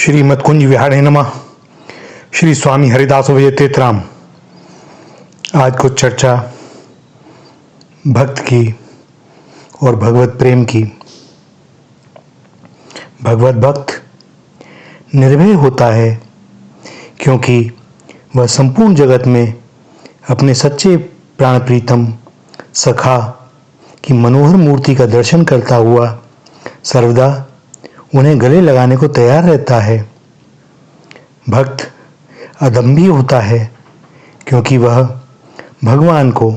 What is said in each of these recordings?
श्रीमद कुंज विहारे नमः। श्री स्वामी हरिदास तेतराम। आज कुछ चर्चा भक्त की और भगवत प्रेम की। भगवत भक्त निर्भय होता है क्योंकि वह संपूर्ण जगत में अपने सच्चे प्राण प्रीतम सखा की मनोहर मूर्ति का दर्शन करता हुआ सर्वदा उन्हें गले लगाने को तैयार रहता है। भक्त अदम्भी होता है क्योंकि वह भगवान को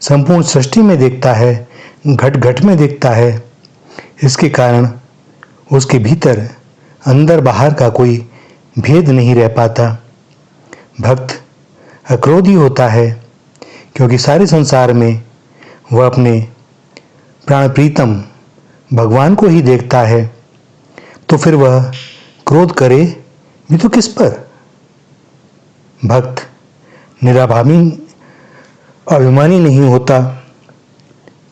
संपूर्ण सृष्टि में देखता है, घट घट में देखता है। इसके कारण उसके भीतर अंदर बाहर का कोई भेद नहीं रह पाता। भक्त अक्रोधी होता है क्योंकि सारे संसार में वह अपने प्राण प्रीतम भगवान को ही देखता है, तो फिर वह क्रोध करे भी तो किस पर। भक्त निराभावी अभिमानी नहीं होता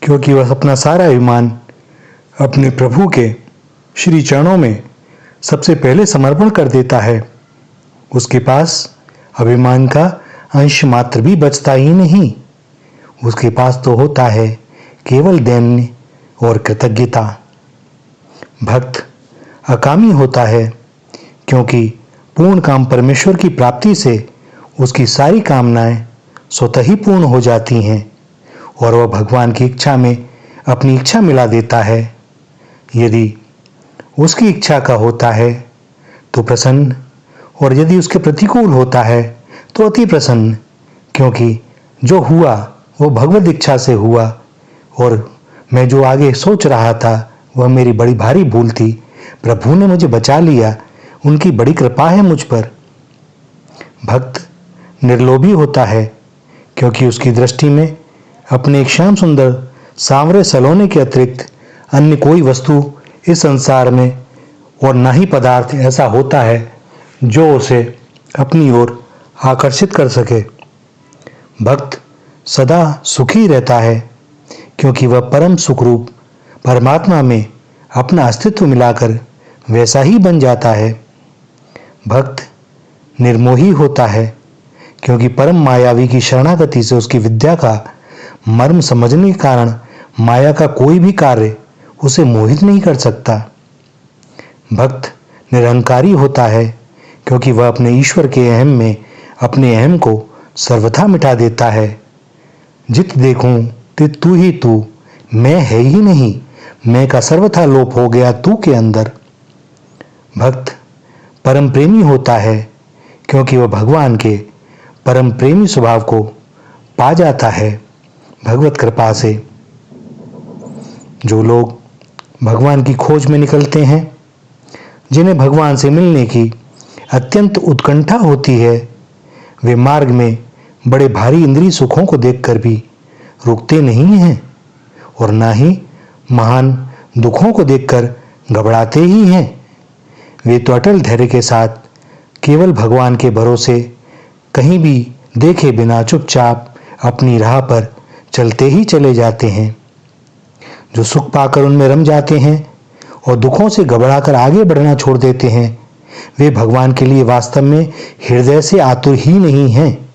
क्योंकि वह अपना सारा अभिमान अपने प्रभु के श्री चरणों में सबसे पहले समर्पण कर देता है। उसके पास अभिमान का अंश मात्र भी बचता ही नहीं। उसके पास तो होता है केवल दैन्य और कृतज्ञता। भक्त अकामी होता है क्योंकि पूर्ण काम परमेश्वर की प्राप्ति से उसकी सारी कामनाएं स्वतः ही पूर्ण हो जाती हैं और वह भगवान की इच्छा में अपनी इच्छा मिला देता है। यदि उसकी इच्छा का होता है तो प्रसन्न, और यदि उसके प्रतिकूल होता है तो अति प्रसन्न, क्योंकि जो हुआ वो भगवत इच्छा से हुआ और मैं जो आगे सोच रहा था वह मेरी बड़ी भारी भूल थी। प्रभु ने मुझे बचा लिया, उनकी बड़ी कृपा है मुझ पर। भक्त निर्लोभी होता है क्योंकि उसकी दृष्टि में अपने एक श्याम सुंदर सांवरे सलोने के अतिरिक्त अन्य कोई वस्तु इस संसार में और ना ही पदार्थ ऐसा होता है जो उसे अपनी ओर आकर्षित कर सके। भक्त सदा सुखी रहता है क्योंकि वह परम सुखरूप परमात्मा में अपना अस्तित्व मिलाकर वैसा ही बन जाता है। भक्त निर्मोही होता है क्योंकि परम मायावी की शरणागति से उसकी विद्या का मर्म समझने के कारण माया का कोई भी कार्य उसे मोहित नहीं कर सकता। भक्त निरहंकारी होता है क्योंकि वह अपने ईश्वर के अहम में अपने अहम को सर्वथा मिटा देता है। जित देखूं तित तू ही तू, मैं है ही नहीं, मैं का सर्वथा लोप हो गया तू के अंदर। भक्त परम प्रेमी होता है क्योंकि वह भगवान के परम प्रेमी स्वभाव को पा जाता है भगवत कृपा से। जो लोग भगवान की खोज में निकलते हैं, जिन्हें भगवान से मिलने की अत्यंत उत्कंठा होती है, वे मार्ग में बड़े भारी इंद्रिय सुखों को देखकर भी रुकते नहीं हैं और ना ही महान दुखों को देखकर घबराते ही हैं। वे तो अटल धैर्य के साथ केवल भगवान के भरोसे कहीं भी देखे बिना चुपचाप अपनी राह पर चलते ही चले जाते हैं। जो सुख पाकर उनमें रम जाते हैं और दुखों से घबराकर आगे बढ़ना छोड़ देते हैं, वे भगवान के लिए वास्तव में हृदय से आतुर ही नहीं हैं।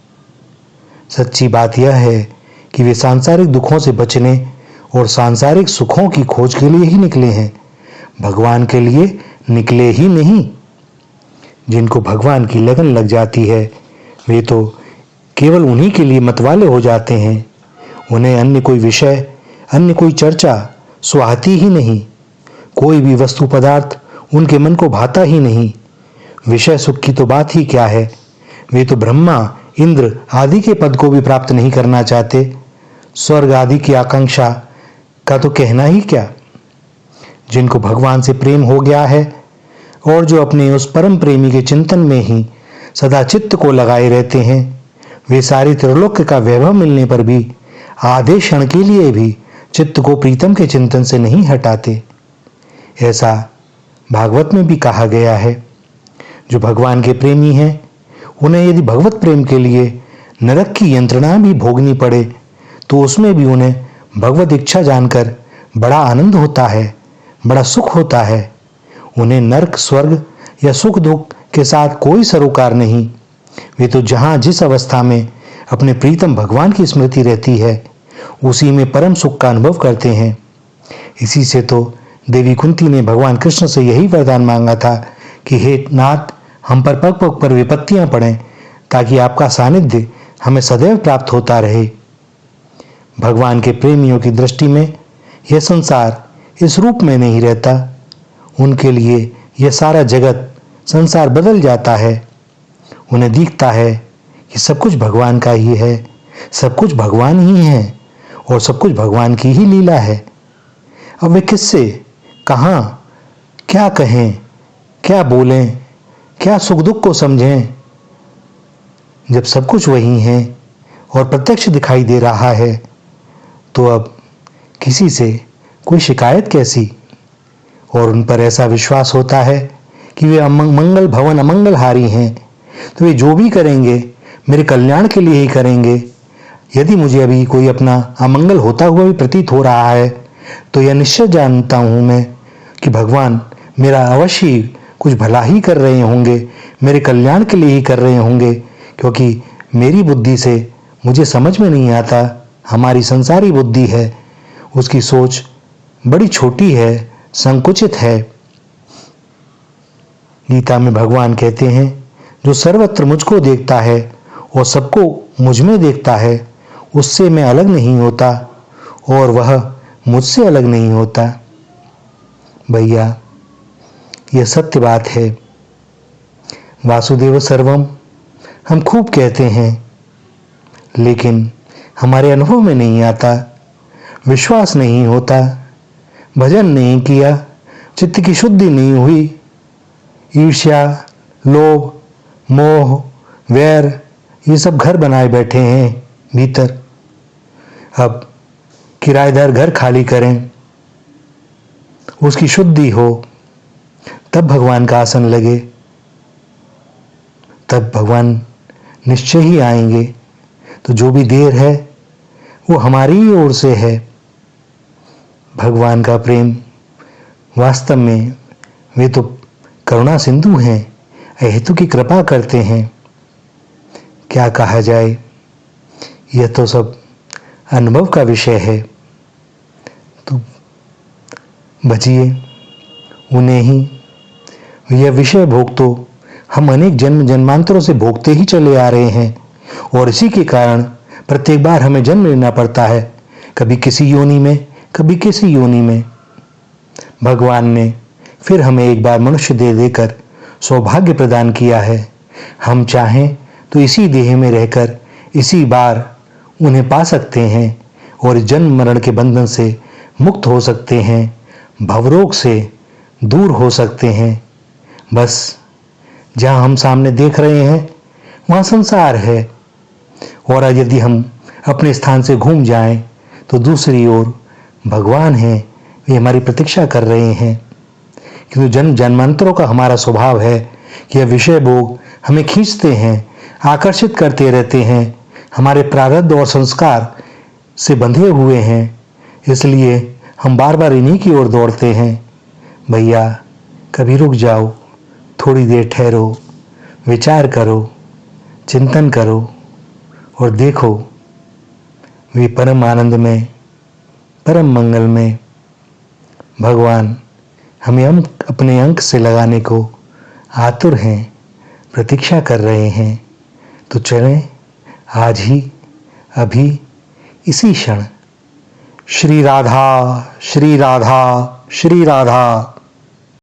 सच्ची बात यह है कि वे सांसारिक दुखों से बचने और सांसारिक सुखों की खोज के लिए ही निकले हैं, भगवान के लिए निकले ही नहीं। जिनको भगवान की लगन लग जाती है वे तो केवल उन्हीं के लिए मतवाले हो जाते हैं। उन्हें अन्य कोई विषय, अन्य कोई चर्चा सुहाती ही नहीं। कोई भी वस्तु पदार्थ उनके मन को भाता ही नहीं। विषय सुख की तो बात ही क्या है, वे तो ब्रह्मा इंद्र आदि के पद को भी प्राप्त नहीं करना चाहते। स्वर्ग आदि की आकांक्षा का तो कहना ही क्या। जिनको भगवान से प्रेम हो गया है और जो अपने उस परम प्रेमी के चिंतन में ही सदा चित्त को लगाए रहते हैं, वे सारी त्रिलोक का वैभव मिलने पर भी आधे क्षण के लिए भी चित्त को प्रीतम के चिंतन से नहीं हटाते। ऐसा भागवत में भी कहा गया है। जो भगवान के प्रेमी हैं, उन्हें यदि भगवत प्रेम के लिए नरक की यंत्रणा भी भोगनी पड़े तो उसमें भी उन्हें भगवत इच्छा जानकर बड़ा आनंद होता है, बड़ा सुख होता है। उन्हें नरक स्वर्ग या सुख दुख के साथ कोई सरोकार नहीं। वे तो जहां जिस अवस्था में अपने प्रीतम भगवान की स्मृति रहती है, उसी में परम सुख का अनुभव करते हैं। इसी से तो देवी कुंती ने भगवान कृष्ण से यही वरदान मांगा था कि हे नाथ, हम पर पग पग पर विपत्तियां पड़ें, ताकि आपका सानिध्य हमें सदैव प्राप्त होता रहे। भगवान के प्रेमियों की दृष्टि में यह संसार इस रूप में नहीं रहता। उनके लिए यह सारा जगत संसार बदल जाता है। उन्हें दिखता है कि सब कुछ भगवान का ही है, सब कुछ भगवान ही है और सब कुछ भगवान की ही लीला है। अब वे किससे, कहाँ, क्या कहें, क्या बोलें, क्या सुख दुख को समझें, जब सब कुछ वही है और प्रत्यक्ष दिखाई दे रहा है, तो अब किसी से कोई शिकायत कैसी। और उन पर ऐसा विश्वास होता है कि वे मंगल भवन अमंगलहारी हैं, तो वे जो भी करेंगे मेरे कल्याण के लिए ही करेंगे। यदि मुझे अभी कोई अपना अमंगल होता हुआ भी प्रतीत हो रहा है, तो यह निश्चय जानता हूं मैं कि भगवान मेरा अवश्य कुछ भला ही कर रहे होंगे, मेरे कल्याण के लिए ही कर रहे होंगे, क्योंकि मेरी बुद्धि से मुझे समझ में नहीं आता। हमारी संसारी बुद्धि है, उसकी सोच बड़ी छोटी है, संकुचित है। गीता में भगवान कहते हैं, जो सर्वत्र मुझको देखता है और सबको मुझ में देखता है, उससे मैं अलग नहीं होता और वह मुझसे अलग नहीं होता। भैया, यह सत्य बात है। वासुदेव सर्वम हम खूब कहते हैं, लेकिन हमारे अनुभव में नहीं आता, विश्वास नहीं होता, भजन नहीं किया, चित्त की शुद्धि नहीं हुई। ईर्ष्या, लोभ, मोह, वैर, ये सब घर बनाए बैठे हैं भीतर। अब किराएदार घर खाली करें, उसकी शुद्धि हो, तब भगवान का आसन लगे, तब भगवान निश्चय ही आएंगे। तो जो भी देर है वो हमारी ही ओर से है। भगवान का प्रेम वास्तव में वे तो करुणा सिंधु हैं, अहेतु की कृपा करते हैं। क्या कहा जाए, यह तो सब अनुभव का विषय है। तो बचिए उन्हें ही। यह विषय भोग तो हम अनेक जन्म जन्मांतरों से भोगते ही चले आ रहे हैं, और इसी के कारण प्रत्येक बार हमें जन्म लेना पड़ता है, कभी किसी योनि में, कभी किसी योनि में। भगवान ने फिर हमें एक बार मनुष्य देह देकर सौभाग्य प्रदान किया है। हम चाहें तो इसी देह में रहकर इसी बार उन्हें पा सकते हैं और जन्म मरण के बंधन से मुक्त हो सकते हैं, भवरोग से दूर हो सकते हैं। बस जहां हम सामने देख रहे हैं वहां संसार है, और यदि हम अपने स्थान से घूम जाएं तो दूसरी ओर भगवान हैं, वे हमारी प्रतीक्षा कर रहे हैं। क्योंकि जन्म जन्मांतरों का हमारा स्वभाव है कि यह विषय भोग हमें खींचते हैं, आकर्षित करते रहते हैं, हमारे प्रारब्ध और संस्कार से बंधे हुए हैं। इसलिए हम बार बार इन्हीं की ओर दौड़ते हैं। भैया, कभी रुक जाओ, थोड़ी देर ठहरो, विचार करो, चिंतन करो और देखो, वे परम आनंद में, परम मंगल में भगवान हमें अपने अंक से लगाने को आतुर हैं, प्रतीक्षा कर रहे हैं। तो चलें आज ही, अभी, इसी क्षण। श्री राधा, श्री राधा, श्री राधा।